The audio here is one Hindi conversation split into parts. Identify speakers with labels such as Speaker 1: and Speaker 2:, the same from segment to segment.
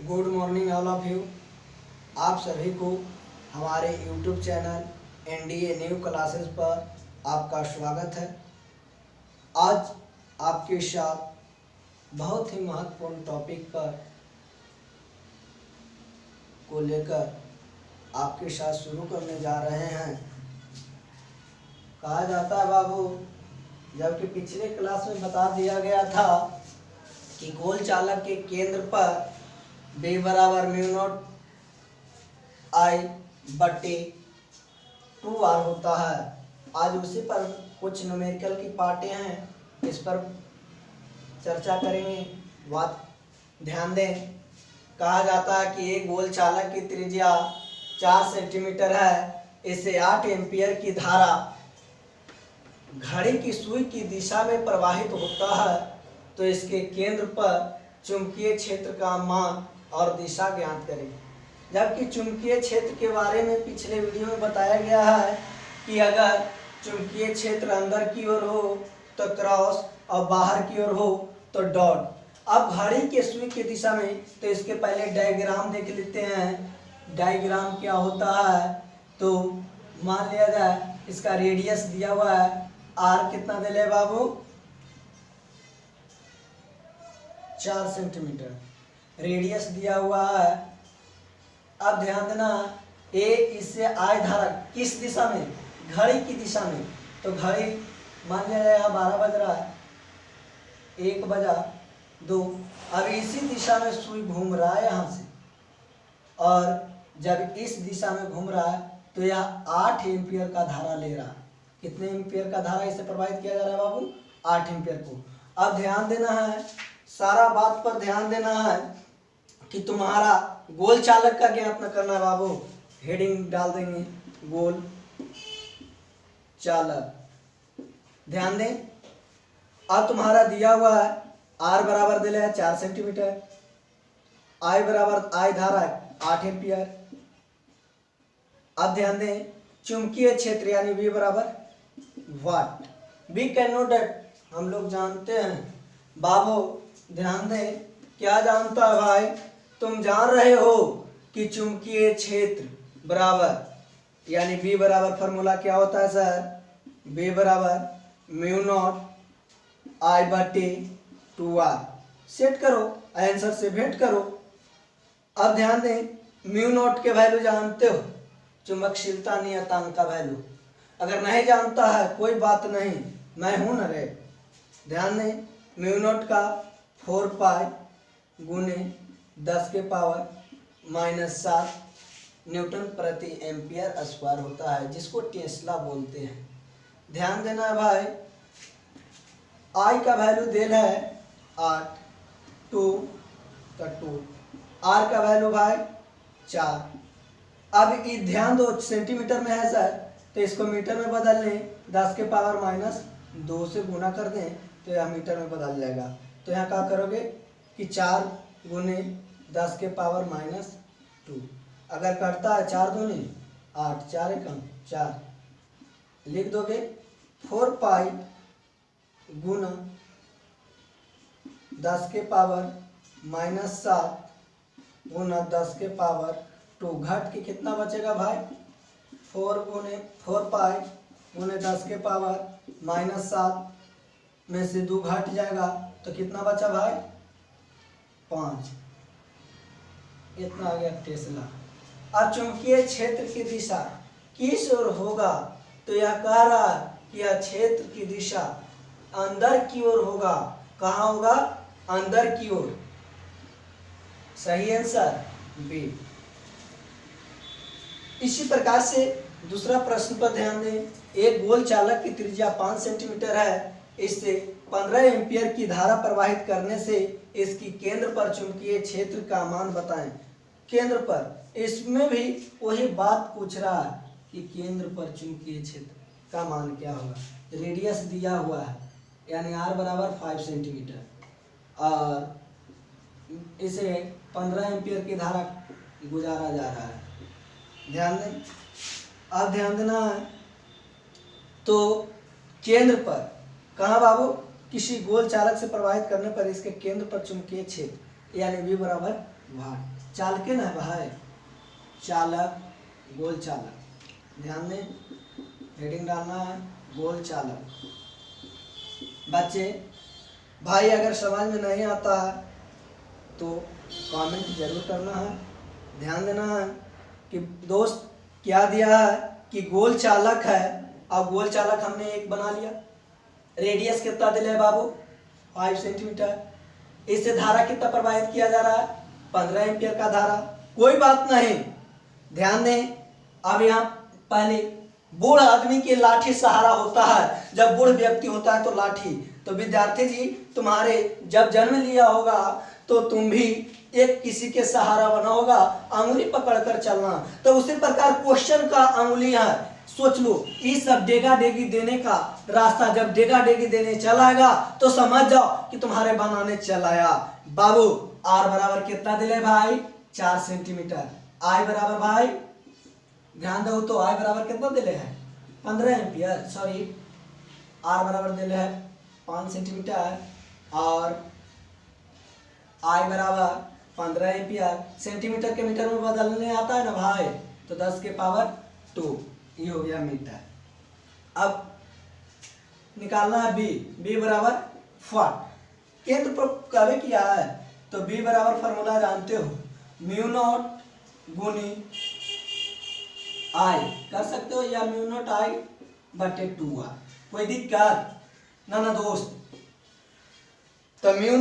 Speaker 1: Good morning all of you. आप सभी को हमारे YouTube channel NDA new classes पर आपका स्वागत है। आज आपके साथ बहुत ही महत्वपूर्ण टॉपिक पर को लेकर आपके साथ शुरू करने जा रहे हैं। कहा जाता है बाबू, जबकि पिछले क्लास में बता दिया गया था कि गोल चालक के केंद्र पर B बराबर म्यू नॉट I बटे 2R होता है। आज उसी पर कुछ न्यूमेरिकल की पार्टें हैं, इस पर चर्चा करेंगे। बात ध्यान दें। कहा जाता है कि एक गोल चालक की त्रिज्या 4 सेंटीमीटर है। इसे 8 एम्पियर की धारा घड़ी की सुई की दिशा में प्रवाहित होता है, तो इसके केंद्र पर चुंबकीय क्षेत्र का मान और दिशा ज्ञात करें। जबकि चुंबकीय क्षेत्र के बारे में पिछले वीडियो में बताया गया है कि अगर चुंबकीय क्षेत्र अंदर की ओर हो तो क्रॉस और बाहर की ओर हो तो डॉट। अब घड़ी के सुई की दिशा में, तो इसके पहले डायग्राम देख लेते हैं। डायग्राम क्या होता है, तो मान लिया जाए इसका रेडियस दिया हुआ है R। कितना दे ले बाबू? 4 सेंटीमीटर रेडियस दिया हुआ है। अब ध्यान देना, ए इससे I धारा किस दिशा में? घड़ी की दिशा में। तो घड़ी मान लिया जाए 12 बज रहा है, 1 बजा 2। अब इसी दिशा में सुई घूम रहा है यहाँ से, और जब इस दिशा में घूम रहा है तो यह 8 एम्पियर का धारा ले रहा है। कितने एम्पियर का धारा इसे प्रवाहित किया जा रहा है बाबू? 8 एम्पियर को। अब ध्यान देना है, सारा बात पर ध्यान देना है कि तुम्हारा गोल चालक का ज्ञात न करना है बाबू। हेडिंग डाल देंगे गोल चालक। ध्यान दें, अब तुम्हारा दिया हुआ है R बराबर दे लिया 4 सेंटीमीटर, I बराबर I धारा 8 एम्पियर। अब ध्यान दें, चुंबकीय क्षेत्र यानी V बराबर वाट। वी कैन नो डेट, हम लोग जानते हैं बाबू। ध्यान दें, क्या जानता है भाई? तुम जान रहे हो कि चुंबकीय क्षेत्र बराबर यानी B बराबर फॉर्मूला क्या होता है सर? B बराबर म्यू नॉट I बटे 2R। सेट करो, आंसर से भेंट करो। अब ध्यान दें, म्यू नॉट के वैल्यू जानते हो, चुंबकशीलता नियतांक का वैल्यू। अगर नहीं जानता है कोई बात नहीं, मैं हूं न रे। ध्यान दें, म्यू नॉट का 4 पाई गुने 10 के पावर -7 न्यूटन प्रति एम्पियर स्क्वायर होता है, जिसको टेस्ला बोलते हैं। ध्यान देना है भाई, I का वैल्यू देना है 8, 2 का 2, R का वैल्यू भाई 4। अब ये ध्यान दो, सेंटीमीटर में है सर, तो इसको मीटर में बदल लें। 10 के पावर -2 से गुना कर दें तो यह मीटर में बदल जाएगा। तो यहाँ क्या करोगे कि 4 गुने 10 के पावर -2। अगर करता है 4 दूनी 8, 4 एकम 4, लिख दोगे 4 पाई गुना 10 के पावर -7 गुना 10 के पावर 2। घट के कितना बचेगा भाई? 4 पाई गुने 10 के पावर -7 में से 2 घट जाएगा, तो कितना बचा भाई? 5। इतना आ गया टेस्ला। अब चुंबकीय क्षेत्र की दिशा किस ओर होगा, तो यह कह रहा है कि यह क्षेत्र की दिशा अंदर की ओर होगा। कहाँ होगा? अंदर की ओर। सही आंसर बी। इसी प्रकार से दूसरा प्रश्न पर ध्यान दें। एक गोल चालक की त्रिज्या 5 सेंटीमीटर है। इससे 15 एम्पियर की धारा प्रवाहित करने से इसकी केंद्र पर चुंबकीय क्षेत्र का मान बताएं। केंद्र पर, इसमें भी वही बात पूछ रहा है कि केंद्र पर चुंबकीय क्षेत्र का मान क्या होगा। रेडियस दिया हुआ है यानी R बराबर 5 सेंटीमीटर, और इसे 15 एम्पियर की धारा गुजारा जा रहा है। ध्यान दें, अब ध्यान देना है, तो केंद्र पर कहाँ बाबू? किसी गोल चालक से प्रवाहित करने पर इसके केंद्र पर चुंबकीय क्षेत्र यानी V बराबर वाट। चालके ना भाई, चालक, गोल चालक, ध्यान दें, हेडिंग डालना है गोल चालक। बच्चे भाई अगर समझ में नहीं आता है तो कमेंट जरूर करना है। ध्यान देना है कि दोस्त क्या दिया है कि गोल चालक है, और गोल चालक हमने एक बना लिया। रेडियस कितना दिया है बाबू, 5 सेंटीमीटर। इससे धारा कितना प्रवाहित किया जा रहा है, 15 एम्पियर का धारा। कोई बात नहीं, ध्यान दें। अब यहाँ पहले बूढ़ आदमी की लाठी सहारा होता है, जब बूढ़ व्यक्ति होता है तो लाठी। तो विद्यार्थी जी तुम्हारे जब जन्म लिया होगा तो तुम भी एक किसी के सहारा बना होगा, अंगुली पकड़कर चलना। तो उसी प्रकार क्वेश्चन का अंगुली है, सोच लो। इस सब डेगा डेगी देने का रास्ता जब डेगा डेगी देने चलाएगा तो समझ जाओ कि तुम्हारे बनाने चलाया। बाबू आर बराबर कितना दिले भाई, 4 सेंटीमीटर। आई बराबर भाई ध्यान दो तो आई बराबर कितना दिले है, 15 एम्पियर। सॉरी, आर बराबर दिले है 5 सेंटीमीटर और आई बराबर 15 एम्पियर। सेंटीमीटर के मीटर में बदलने आता है ना भाई, तो 10 के पावर 2 ये हो गया मीटर। अब निकालना है बी बराबर 4। केंद्र पर कभी किया है तो बी बराबर फॉर्मूला जानते हो, म्यू नॉट गुनी आई कर सकते हो, या म्यू नॉट आई बटे 2r। कोई दिक्कत ना दोस्त। तो म्यू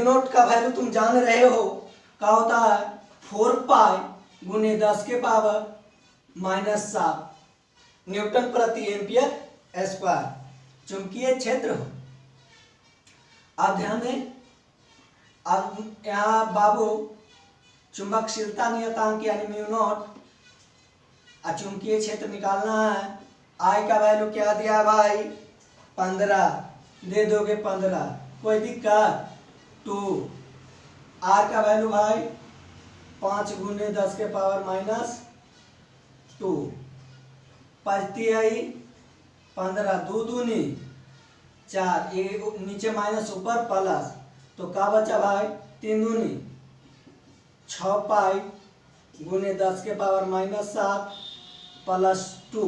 Speaker 1: नॉट का वैल्यू तुम जान रहे हो, क्या होता है 4 पाई गुने 10 के पावर -7 न्यूटन प्रति एम्पियर स्क्वायर चुंबकीय क्षेत्र हो। अब ध्यान दें, अब यहाँ बाबू चुंबकशीलता नियतांक यानी म्यू नॉट चुंबकीय क्षेत्र निकालना है। आई का वैल्यू क्या दिया भाई, 15 दे दोगे 15, कोई दिक्कत 2। आर का वैल्यू भाई 5 गुने 10 के पावर -2 पचती आई 15 2 दूनी 4, ये नीचे माइनस ऊपर प्लस, तो क्या बचा भाई 3 दूनी 6 पाई गुने 10 के पावर -7 प्लस 2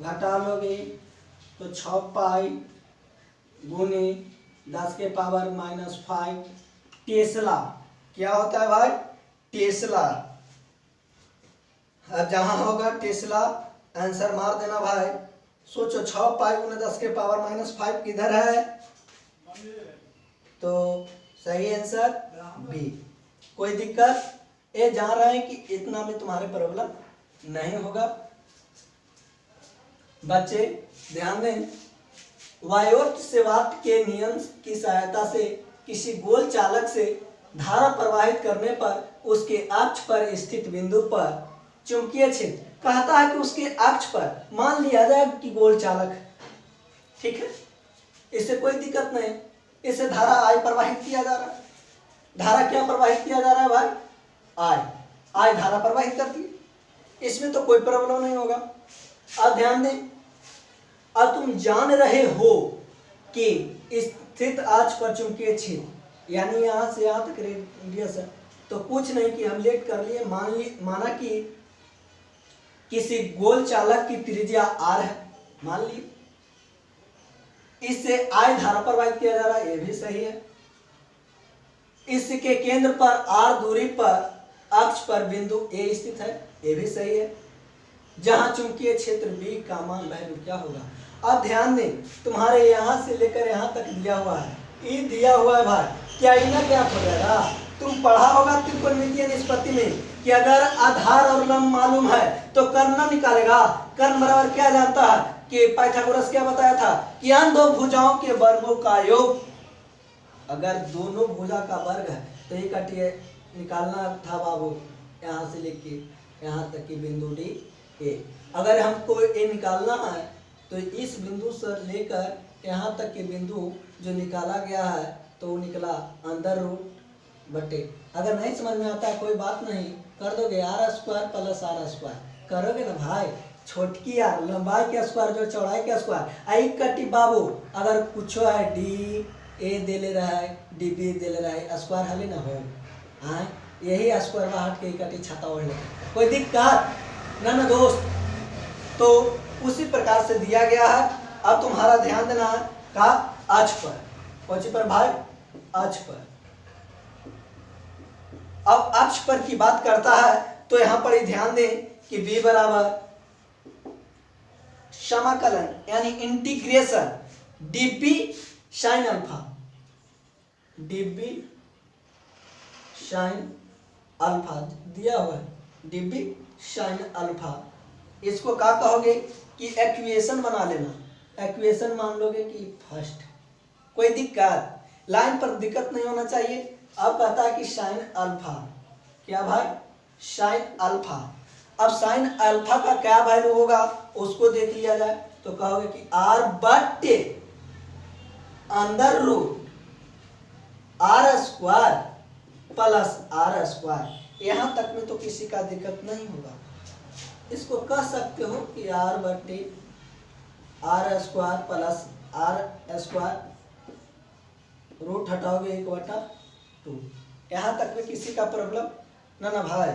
Speaker 1: घटा लोगे तो 6 पाई गुने 10 के पावर -5 टेस्ला। क्या होता है भाई, टेस्ला। अब जहां होगा टेस्ला आंसर मार देना भाई। सोचो 6 पाई गुने 10 के पावर -5 किधर है, तो सही आंसर बी। कोई दिक्कत, ये जान रहे हैं कि इतना में तुम्हारे प्रॉब्लम नहीं होगा। बच्चे ध्यान दें, वायोट सेवाट के नियम की सहायता से किसी गोल चालक से धारा प्रवाहित करने पर उसके अक्ष पर स्थित बिंदु पर चुंबकीय क्षेत्र कहता है कि उसके अक्ष पर मान लिया जाए कि गोल चालक है, ठीक है, इससे कोई दिक्कत नहीं। इससे धारा आई प्रवाहित किया जा रहा है। धारा क्या प्रवाहित किया जा रहा है भाई, आई धारा प्रवाहित करती है, इसमें तो कोई प्रॉब्लम नहीं होगा। अब ध्यान दें, अब तुम जान रहे हो कि स्थित अक्ष पर चुंबकीय क्षेत्र यानी यहाँ से यहाँ तक रेडियस है, तो कुछ नहीं कि हम लेट कर लिए, माना कि किसी गोल चालक की त्रिज्या r है, मान ली, इससे I धारा प्रवाहित किया जा रहा है, ये भी सही है। इसके केंद्र पर r दूरी पर अक्ष पर बिंदु A स्थित है, ये भी सही है। जहां चुंबकीय क्षेत्र B का मान वैल्यू क्या होगा। अब ध्यान दें, तुम्हारे यहां से लेकर यहां तक दिया हुआ है, E दिया हुआ है भाई, क्या इना क्या हो जाएगा। तुम पढ़ा होगा त्रिकोणमितीय निष्पत्ति में कि अगर आधार और लंब मालूम है तो कर्ण निकालेगा। कर्ण बराबर क्या जानता है कि पाइथागोरस क्या बताया था कि इन दो भुजाओं के वर्गों का योग, अगर दोनों भुजा का वर्ग है तो ये कटिए निकालना था बाबू, यहाँ से लेके यहाँ तक की बिंदु डी ए। अगर हमको ए निकालना है तो इस बिंदु से लेकर यहाँ तक के बिंदु जो निकाला गया है तो वो निकला अंदर रूट बटे। अगर नहीं समझ में आता है कोई बात नहीं, कर दोगे r square plus r square, करोगे ना भाई। छोटकी यार लंबाई के स्क्वायर जो चौड़ाई के स्क्वायर, आई कटी बाबू। अगर कुछ है डी ए दे ले रहा है, डी बी दे ले रहा है, स्क्वायर हले ना हो, हाँ, यही स्क्वायर में हट के इकट्ठी छाता ओढ़ लेते, कोई दिक्कत ना दोस्त। तो उसी प्रकार से दिया गया है। अब तुम्हारा ध्यान देना है का अक्ष पर, कौन पर भाई, अक्ष पर। अब अक्ष पर की बात करता है तो यहां पर ही ध्यान दें कि b बराबर समाकलन यानी integration dp sin alpha, dp sin alpha दिया हुआ है, dp sin अल्फा। इसको क्या कहोगे कि एक्वेशन बना लेना, एक्वेशन मान लोगे कि फर्स्ट, कोई दिक्कत, लाइन पर दिक्कत नहीं होना चाहिए। अब कहता है कि साइन अल्फा, क्या भाई, साइन अल्फा। अब साइन अल्फा का क्या वैल्यू होगा उसको देख लिया जाए तो कहोगे कि आर बटे under root R square plus R square. यहां तक में तो किसी का दिक्कत नहीं होगा। इसको कह सकते हो कि आर बटे R square plus R square, root हटाओगे 1/2। यहाँ तक में किसी का प्रॉब्लम ना भाई।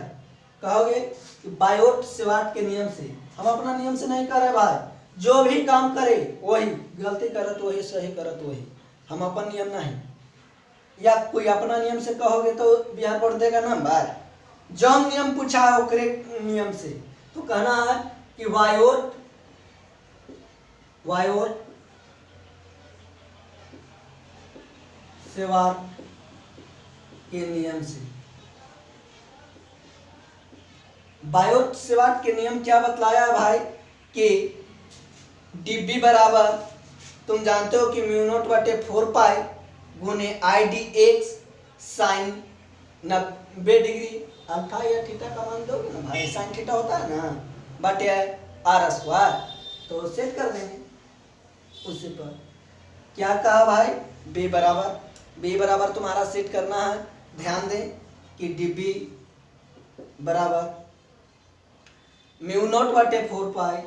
Speaker 1: कहोगे कि बायोट सेवाट के नियम से, हम अपना नियम से नहीं कर रहे भाई, जो भी काम करे वही, गलती करे तो वही, सही करे तो वही, हम अपन नियम नहीं। या कोई अपना नियम से कहोगे तो बिहार बोर्ड देगा नंबर। जो नियम पूछा है ओकरे नियम से तो कहना है कि वायोट सेवाट के नियम से। बायोट सेवाट के नियम क्या बतलाया है भाई कि डीबी बराबर तुम जानते हो कि म्यू नॉट बटे 4 पाई गुने I D X sine 90 degree alpha या थीटा का मान दोगे ना भाई, साइन थीटा होता है ना, बटे आर स्क्वायर, तो सेट कर देंगे उसी पर। क्या कहा भाई, बी बराबर तुम्हारा सेट करना है। ध्यान दें कि डीबी बराबर म्यू नॉट बटे 4 पाई,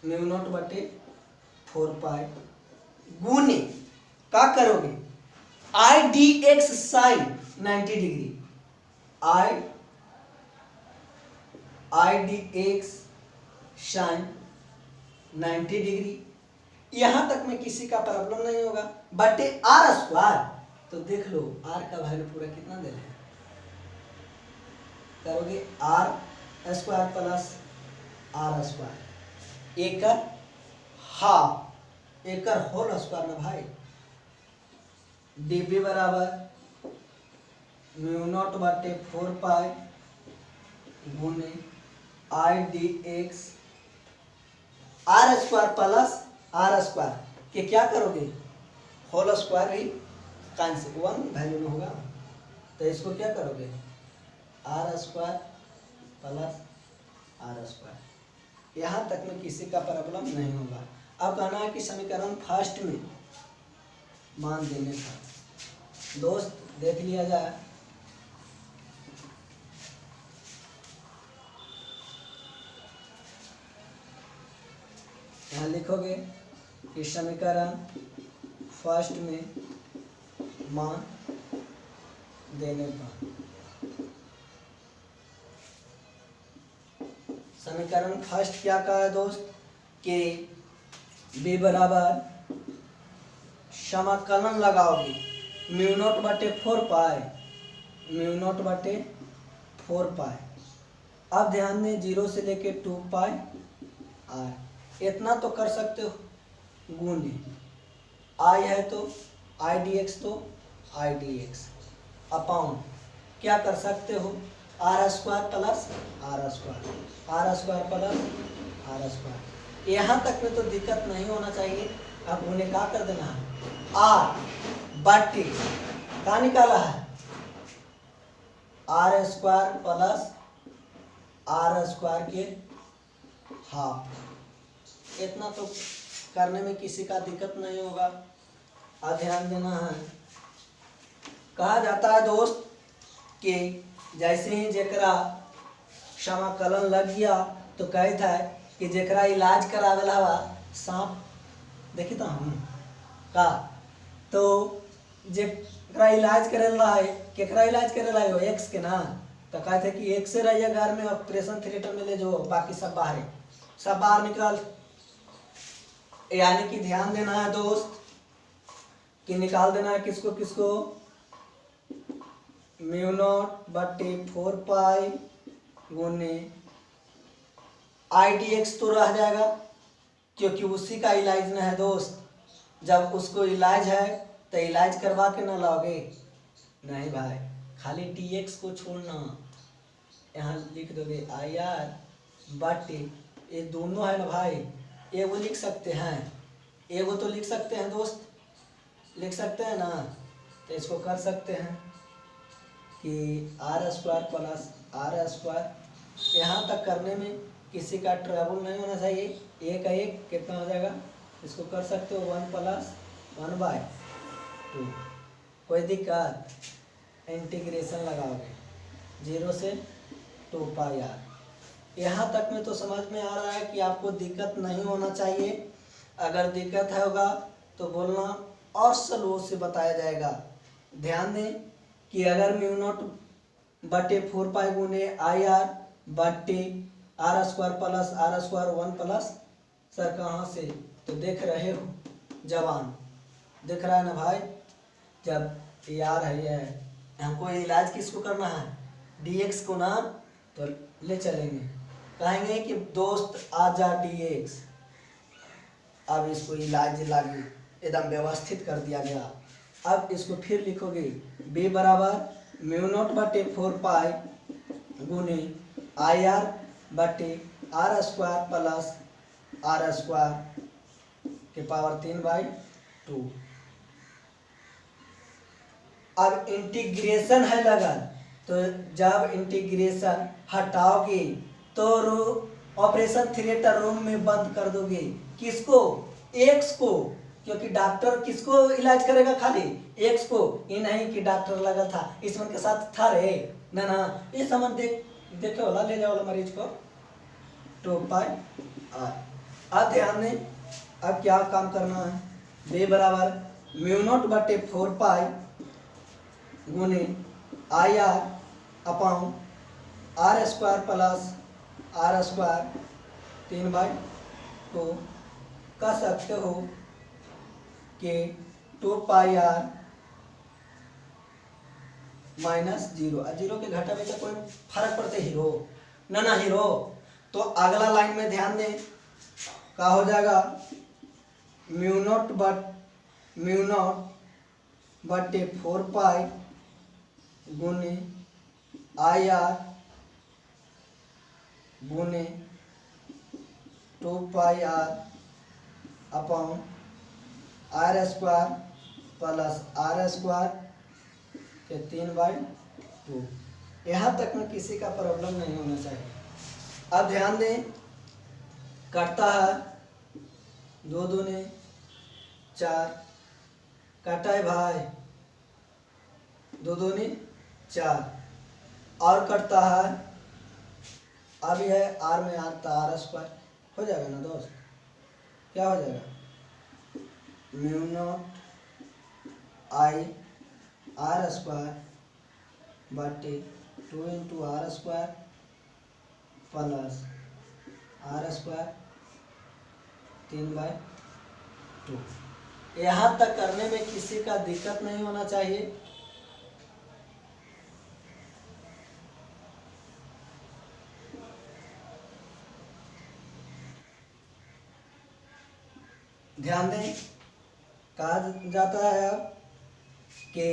Speaker 1: म्यू नॉट बटे 4 पाई गुने क्या करोगे, I D X sine 90 degree, I D X sine 90 degree. यहां तक में किसी का प्रॉब्लम नहीं होगा। बटे आर स्क्वायर, तो देख लो आर का वैल्यू पूरा कितना दे रहे हैं, करोगे R square plus R square, एकर हाफ, एकर होल स्क्वायर में भाई। डीबी बराबर म्यू नॉट बटे 4 पाई गुने I D X R square plus R square के क्या करोगे, होल स्क्वायर ही कैंसिल, 1 वैल्यू में होगा, तो इसको क्या करोगे R square plus R square. यहाँ तक में किसी का प्रॉब्लम नहीं होगा। अब कहना है कि समीकरण फर्स्ट में मान देने का, दोस्त देख लिया जाए। यहाँ लिखोगे कि समीकरण फर्स्ट में मान देने पर, समीकरण फर्स्ट क्या कहा है दोस्त कि बी बराबर समाकलन लगाओगे म्यू नॉट बटे 4 पाई, म्यू नॉट बटे 4 पाई। अब ध्यान दें 0 से लेके 2 पाई आर, इतना तो कर सकते हो, गुणे आई है तो आई डी एक्स, तो आई डी एक्स अपॉन क्या कर सकते हो R square plus R square, R square plus R square. यहाँ तक में तो दिक्कत नहीं होना चाहिए। अब उन्हें क्या कर देना है, आर बटे क्या निकाला है, R square plus R square के हाफ। इतना तो करने में किसी का दिक्कत नहीं होगा। अब ध्यान देना है, कहा जाता है दोस्त कि जैसे ही जेकरा समाकलन लग गया तो कहता है कि जेकरा इलाज करावेला हवा सांप देखी तो हम का, तो जे एकरा इलाज करेला है, केकरा इलाज करेला है एक्स के ना, तो कहते कि एक्स से रहिए घर में, ऑपरेशन थिएटर में ले जाओ, बाकी सब बाहर है, सब बाहर निकाल। यानी कि ध्यान देना है दोस्त कि निकाल देना है किसको किसको, म्यू नॉट बटे 4 पाई गुने आई डी एक्स तो रह जाएगा, क्योंकि उसी का इलाज न है दोस्त। जब उसको इलाज है तो इलाज करवा के ना लाओगे, नहीं भाई, खाली डी एक्स को छोड़ना, यहाँ लिख दोगे आई आर बटे, ये दोनों है ना भाई, एगो लिख सकते हैं, एगो तो लिख सकते हैं दोस्त, लिख सकते हैं ना, तो इसको कर सकते हैं कि R square plus R square, यहाँ तक करने में किसी का ट्रेवल नहीं होना चाहिए, एक का एक कितना हो जाएगा, इसको कर सकते हो 1 प्लस 1/2, कोई दिक्कत, इंटीग्रेशन लगाओगे 0 से 2 पाई आर। यहाँ तक में तो समझ में आ रहा है कि आपको दिक्कत नहीं होना चाहिए, अगर दिक्कत है होगा तो बोलना और स्लो से बताया जाएगा। ध्यान दें कि अगर म्यू नॉट बटे 4 पाई गुने आई आर बटे R square plus R square 1 plus, sir कहाँ से, तो देख रहे हो जवान, दिख रहा है ना भाई, जब यार है ये हमको इलाज किसको करना है, dx को ना, तो ले चलेंगे, कहेंगे कि दोस्त आजा dx, अब इसको इलाज लागू एकदम व्यवस्थित कर दिया गया। अब इसको फिर लिखोगे b बराबर म्यू नॉट बटे 4 पाई गुने आई आर बटे R square plus R square के पावर 3/2। अब इंटीग्रेशन है लगा, तो जब इंटीग्रेशन हटाओगे तो ऑपरेशन थिएटर रूम में बंद कर दोगे, किसको, एक्स को, क्योंकि डॉक्टर किसको इलाज करेगा, खाली एक्स को, ये नहीं कि डॉक्टर लगा था इसमन के साथ था रे, ना ना, ये समझ देखे वाला, ले जाओ वाला मरीज को 2 पाई आर। अब ध्यान दें, अब क्या काम करना है, बे बराबर म्यू नॉट बटे 4 पाई गुने I R upon R square plus R square 3/2, कह सकते हो कि 2 पाई आर माइनस 0, 0 के घटा में तो कोई फर्क पड़ते हीरो, ना ना हीरो, तो अगला लाइन में ध्यान दें, क्या हो जाएगा, म्यू नॉट बटे 4 पाई गुने आई आर गुने 2 pi R upon R square plus R square के 3/2। यहाँ तक में किसी का प्रॉब्लम नहीं होना चाहिए। अब ध्यान दें, कटता है 2 दूने 4, कटा है भाई 2 दूने 4, और कटता है, अब है आर में आर, तो आर स्क्वायर हो जाएगा ना दोस्त, क्या हो जाएगा, mu naught I R square बटे 2 into R square plus R square 3/2। यहाँ तक करने में किसी का दिक्कत नहीं होना चाहिए। ध्यान दें, कहा जाता है अब कि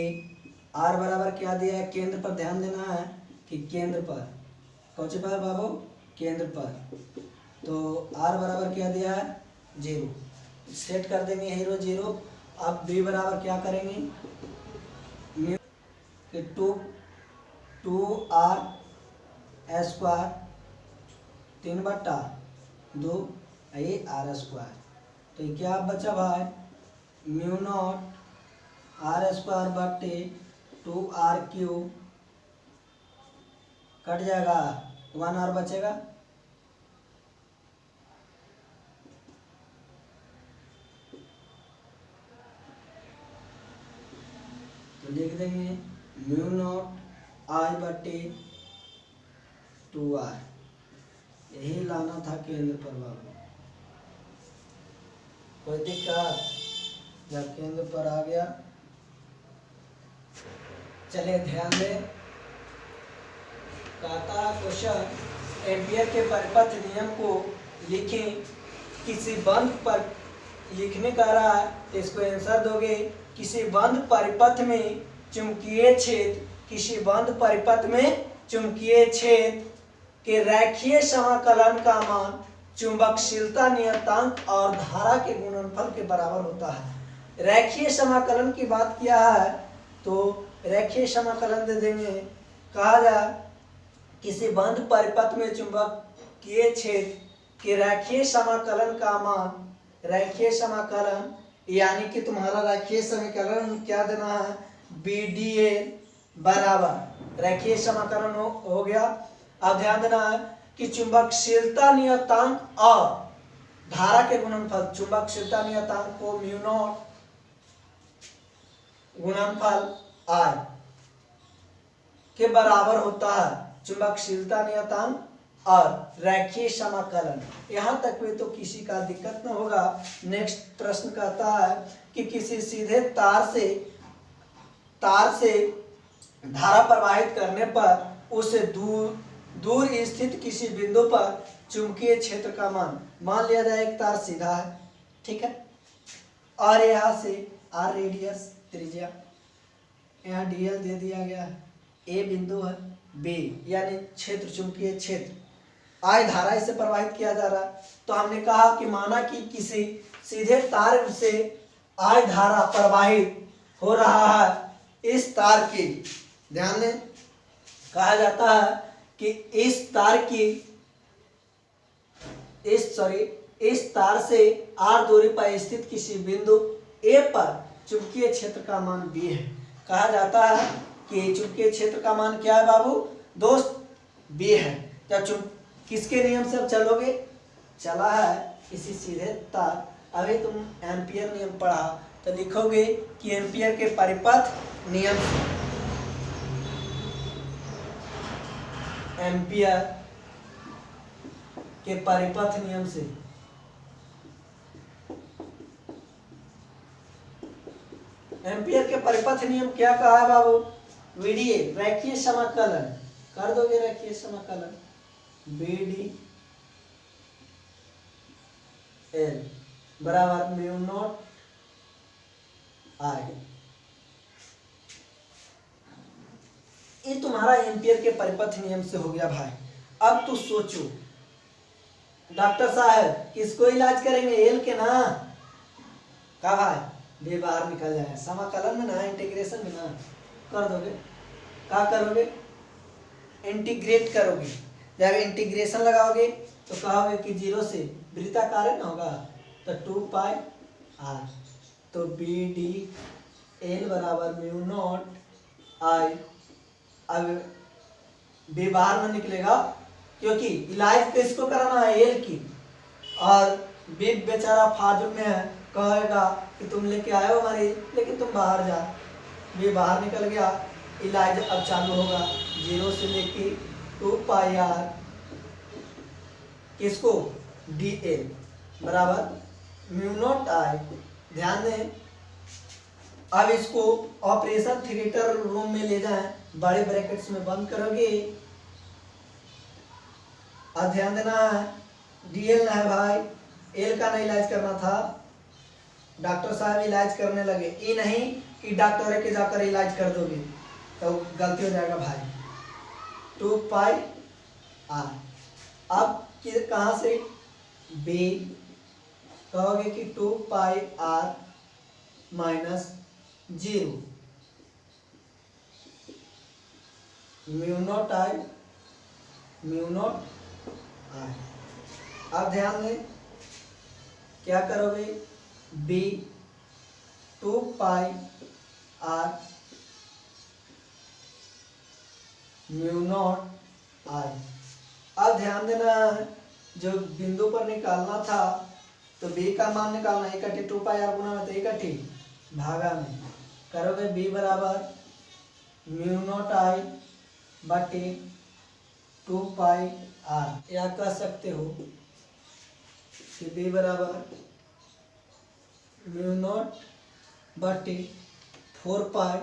Speaker 1: आर बराबर क्या दिया है, केंद्र पर ध्यान देना है कि केंद्र पर, कौन से पर बाबू, केंद्र पर, तो आर बराबर क्या दिया है 0, सेट कर देंगे हीरो 0। अब बी बराबर क्या करेंगे, म्यू कि 2 आर स्क्वायर 3/2 ये आर स्क्वायर, तो क्या बचा भाई, म्यू नॉट आर स्क्वायर बटे 2 आर क्यूब, कट जाएगा 1 आर बचेगा, तो लिख देंगे म्यू नॉट आई बटे 2r। यही लाना था केंद्र पर बाबू। कोई दिक्कत? जब केंद्र पर आ गया, चलिए ध्यान दें। कहता क्वेश्चन एम्पियर के परिपथ नियम को लिखें। किसी बंद पर लिखने का रहा है तो इसको आंसर दोगे। किसी बंद परिपथ में चुंबकीय क्षेत्र, किसी बंद परिपथ में चुंबकीय क्षेत्र के रैखिक समाकलन का मान चुंबकशीलता नियतांक और धारा के गुणनफल के बराबर होता है। रैखिक समाकलन की बात किया है तो रैखिक समाकलन दे देंगे। कहा जाए किसी बंद परिपथ में चुंबकीय क्षेत्र के रैखिक समाकलन का मान, रैखिक समाकलन यानी कि तुम्हारा रैखिक समीकरण क्या देना है, BdA बराबर रैखिक समाकलन हो गया। अब ध्यान देना है कि चुंबकशीलता नियतांक और धारा के गुणनफल, चुंबकशीलता नियतांक को म्यू नॉट गुणनफल I के बराबर होता है। चुंबकशीलता नियतांक और रैखिक समाकलन, यहाँ तक में तो किसी का दिक्कत न होगा। नेक्स्ट प्रश्न कहता है कि किसी सीधे तार से धारा प्रवाहित करने पर उसे दूर स्थित किसी बिंदु पर चुंबकीय क्षेत्र का मान लिया जाए। एक तार सीधा है, ठीक है, और यहाँ से r रेडियस त्रिज्या, यहाँ dl दे दिया गया है, a बिंदु है, b यानी क्षेत्र, चुंबकीय क्षेत्र, I धारा इसे प्रवाहित किया जा रहा है। तो हमने कहा कि माना कि किसी सीधे तार से I धारा प्रवाहित हो रहा है इस तार की, ध्यान दें, कहा जाता है कि इस तार से R दूरी पर स्थित किसी बिंदु A पर चुंबकीय क्षेत्र का मान B है। कहा जाता है कि चुंबकीय क्षेत्र का मान क्या है बाबू दोस्त, B है। क्या किसके नियम से अब चलोगे? चला है किसी सीधे तार, अभी तुम एम्पियर नियम पढ़ा तो लिखोगे कि एम्पियर के परिपथ नियम से, एम्पियर के परिपथ नियम से, एम्पियर के परिपथ नियम क्या कहा है बाबू, VdA रैखिक समाकलन कर दोगे, रैखिक समाकलन BdL बराबर म्यू नॉट I। ये तुम्हारा एम्पियर के परिपथ नियम से हो गया भाई। अब तो सोचो डॉक्टर साहब किसको इलाज करेंगे, एल के ना, का भाई बे बाहर निकल जाए, समाकलन में ना, इंटीग्रेशन में ना कर दोगे, क्या करोगे, इंटीग्रेट करोगे। जब इंटीग्रेशन लगाओगे तो कहोगे कि 0 से वृत्ताकार ना होगा तो 2 पाई r, तो BdL बराबर म्यू नॉट I। अब बे बाहर में निकलेगा क्योंकि इलाज तो इसको कराना है एल की, और बे बेचारा फाजुल में है, कहेगा कि तुम लेके आए हो हमारी, लेकिन तुम बाहर जा, बे बाहर निकल गया, इलाज अब चालू होगा 0 से लेके 2 पाई r किसको, DL बराबर म्यू नॉट I। ध्यान दें, अब इसको ऑपरेशन थिएटर रूम में ले जाएं, बड़े ब्रैकेट्स में बंद करोगे। अब ध्यान देना है DL ना है भाई, L का नहीं इलाज करना था, डॉक्टर साहब इलाज करने लगे, ये नहीं कि डॉक्टर के जाकर इलाज कर दोगे तो गलती हो जाएगा भाई। 2 पाई r, अब कहाँ से B कहोगे कि 2 पाई r minus 0 mu naught I, mu naught I। अब ध्यान दें क्या करोगे, B 2 pi r mu naught I। अब ध्यान देना जो बिंदु पर निकालना था तो B का मान निकालना, इकट्ठी 2 पाई r गुना में तो इकट्ठी भागा में करोगे, B बराबर म्यू नॉट आई बटे 2 पाई आर। या कह सकते हो कि बी बराबर म्यू नॉट बटे 4 पाई,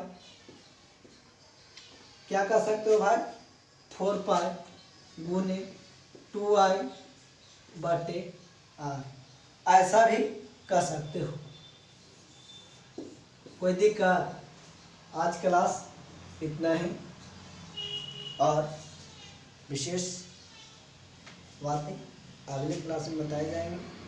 Speaker 1: क्या कह सकते हो भाई, 4 पाई गुने 2 आई बटे आर, ऐसा भी कह सकते हो। कोई दिक्कत? आज क्लास इतना ही, और विशेष बातें अगले क्लास में बताए जाएंगे।